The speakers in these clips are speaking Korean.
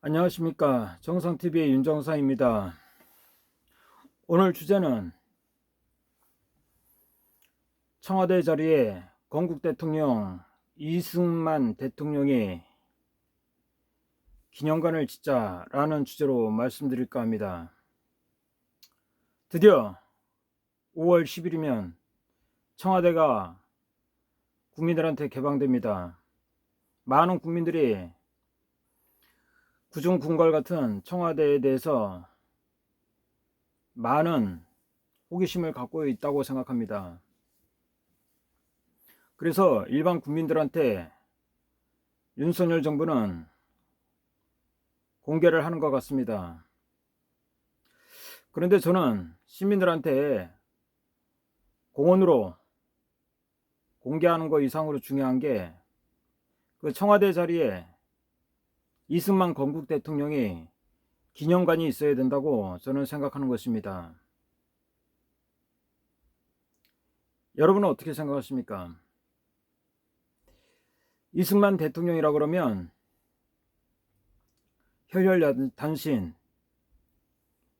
안녕하십니까. 정상TV의 윤정상입니다. 오늘 주제는 청와대 자리에 건국 대통령 이승만 대통령이 기념관을 짓자라는 주제로 말씀드릴까 합니다. 드디어 5월 10일이면 청와대가 국민들한테 개방됩니다. 많은 국민들이 구중궁궐 같은 청와대에 대해서 많은 호기심을 갖고 있다고 생각합니다. 그래서 일반 국민들한테 윤석열 정부는 공개를 하는 것 같습니다. 그런데 저는 시민들한테 공언으로 공개하는 것 이상으로 중요한 게 그 청와대 자리에 이승만 건국 대통령이 기념관이 있어야 된다고 저는 생각하는 것입니다. 여러분은 어떻게 생각하십니까? 이승만 대통령이라 그러면 혈혈단신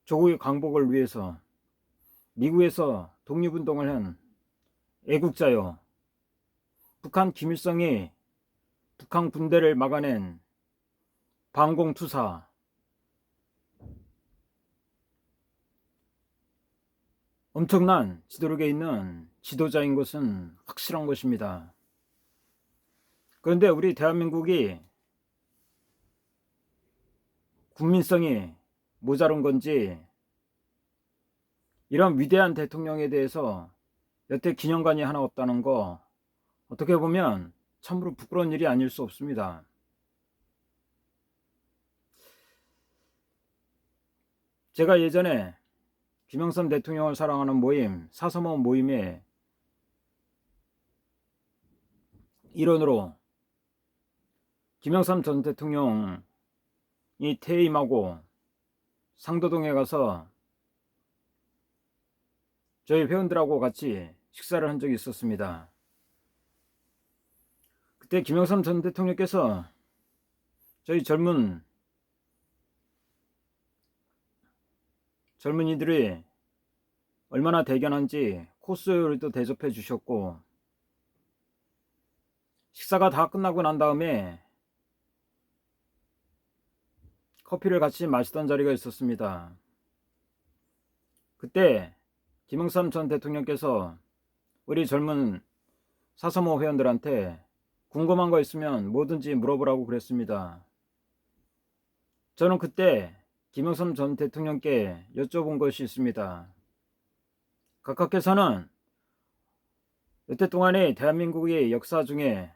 조국의 강복을 위해서 미국에서 독립운동을 한 애국자요. 북한 김일성이 북한 군대를 막아낸 반공투사, 엄청난 지도력에 있는 지도자인 것은 확실한 것입니다. 그런데 우리 대한민국이 국민성이 모자란 건지 이런 위대한 대통령에 대해서 여태 기념관이 하나 없다는 거 어떻게 보면 참으로 부끄러운 일이 아닐 수 없습니다. 제가 예전에 김영삼 대통령을 사랑하는 모임, 사서모 모임의 일원으로 김영삼 전 대통령이 퇴임하고 상도동에 가서 저희 회원들하고 같이 식사를 한 적이 있었습니다. 그때 김영삼 전 대통령께서 저희 젊은이들이 얼마나 대견한지 코스 요리도 대접해 주셨고, 식사가 다 끝나고 난 다음에 커피를 같이 마시던 자리가 있었습니다. 그때 김영삼 전 대통령께서 우리 젊은 사서모 회원들한테 궁금한 거 있으면 뭐든지 물어보라고 그랬습니다. 저는 그때 김영삼 전 대통령께 여쭤본 것이 있습니다. 각하께서는 여태 동안의 대한민국의 역사 중에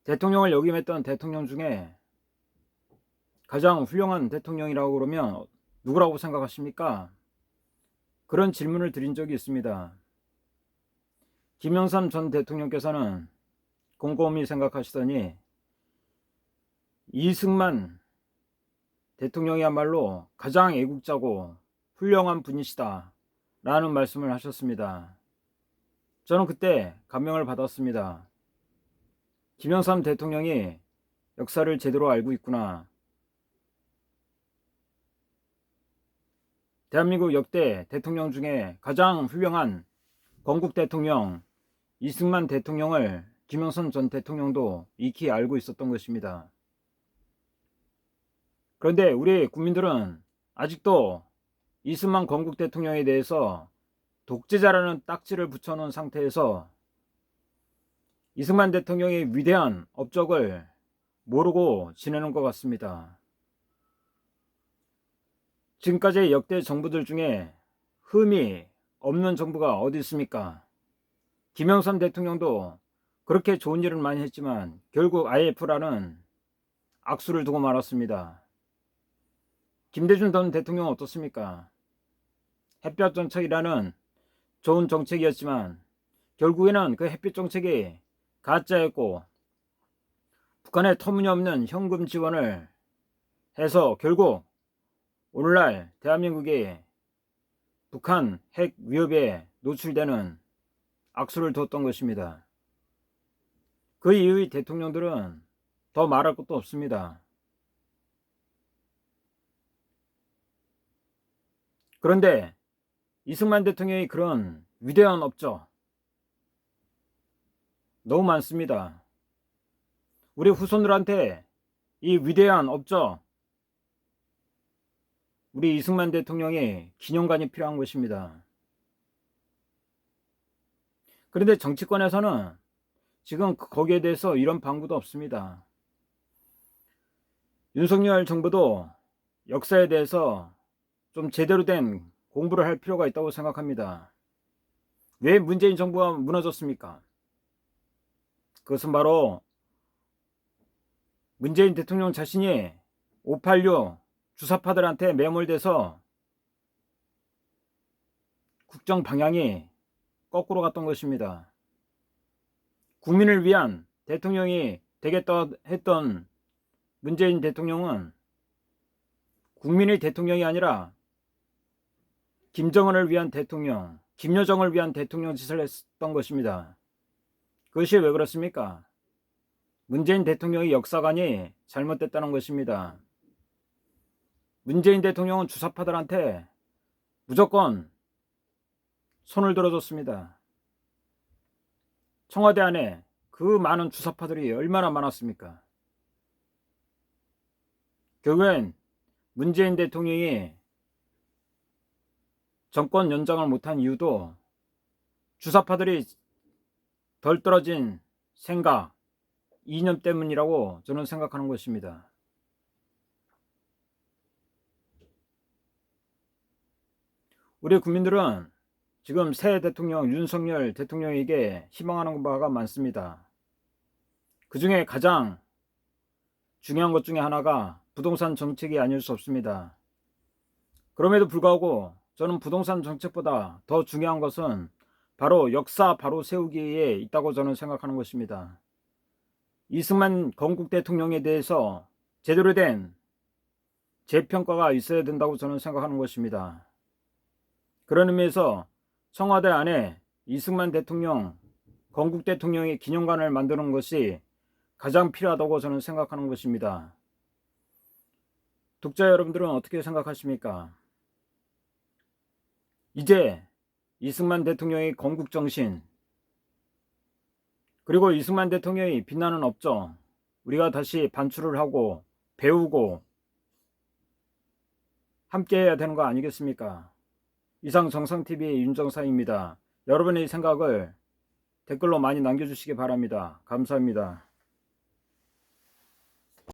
대통령을 역임했던 대통령 중에 가장 훌륭한 대통령이라고 그러면 누구라고 생각하십니까? 그런 질문을 드린 적이 있습니다. 김영삼 전 대통령께서는 곰곰이 생각하시더니 이승만 대통령이야말로 가장 애국자고 훌륭한 분이시다 라는 말씀을 하셨습니다. 저는 그때 감명을 받았습니다. 김영삼 대통령이 역사를 제대로 알고 있구나. 대한민국 역대 대통령 중에 가장 훌륭한 건국 대통령 이승만 대통령을 김영삼 전 대통령도 익히 알고 있었던 것입니다. 그런데 우리 국민들은 아직도 이승만 건국 대통령에 대해서 독재자라는 딱지를 붙여놓은 상태에서 이승만 대통령의 위대한 업적을 모르고 지내는 것 같습니다. 지금까지의 역대 정부들 중에 흠이 없는 정부가 어디 있습니까? 김영삼 대통령도 그렇게 좋은 일을 많이 했지만 결국 IMF라는 악수를 두고 말았습니다. 김대중 전 대통령은 어떻습니까? 햇볕 정책이라는 좋은 정책이었지만 결국에는 그 햇빛 정책이 가짜였고 북한의 터무니없는 현금 지원을 해서 결국 오늘날 대한민국이 북한 핵 위협에 노출되는 악수를 뒀던 것입니다. 그 이후의 대통령들은 더 말할 것도 없습니다. 그런데 이승만 대통령이 그런 위대한 업적 너무 많습니다. 우리 후손들한테 이 위대한 업적, 우리 이승만 대통령의 기념관이 필요한 것입니다. 그런데 정치권에서는 지금 거기에 대해서 이런 방구도 없습니다. 윤석열 정부도 역사에 대해서 좀 제대로 된 공부를 할 필요가 있다고 생각합니다. 왜 문재인 정부가 무너졌습니까? 그것은 바로 문재인 대통령 자신이 586 주사파들한테 매몰돼서 국정 방향이 거꾸로 갔던 것입니다. 국민을 위한 대통령이 되겠다 했던 문재인 대통령은 국민의 대통령이 아니라 김정은을 위한 대통령, 김여정을 위한 대통령 짓을 했던 것입니다. 그것이 왜 그렇습니까? 문재인 대통령의 역사관이 잘못됐다는 것입니다. 문재인 대통령은 주사파들한테 무조건 손을 들어줬습니다. 청와대 안에 그 많은 주사파들이 얼마나 많았습니까? 결국엔 문재인 대통령이 정권 연장을 못한 이유도 주사파들이 덜 떨어진 생각, 이념 때문이라고 저는 생각하는 것입니다. 우리 국민들은 지금 새 대통령 윤석열 대통령에게 희망하는 바가 많습니다. 그 중에 가장 중요한 것 중에 하나가 부동산 정책이 아닐 수 없습니다. 그럼에도 불구하고 저는 부동산 정책보다 더 중요한 것은 바로 역사 바로 세우기에 있다고 저는 생각하는 것입니다. 이승만 건국 대통령에 대해서 제대로 된 재평가가 있어야 된다고 저는 생각하는 것입니다. 그런 의미에서 청와대 안에 이승만 대통령, 건국 대통령의 기념관을 만드는 것이 가장 필요하다고 저는 생각하는 것입니다. 독자 여러분들은 어떻게 생각하십니까? 이제 이승만 대통령의 건국 정신, 그리고 이승만 대통령이 빛나는 업적, 우리가 다시 반출을 하고 배우고 함께 해야 되는 거 아니겠습니까? 이상 정상TV의 윤정상입니다. 여러분의 생각을 댓글로 많이 남겨주시기 바랍니다. 감사합니다.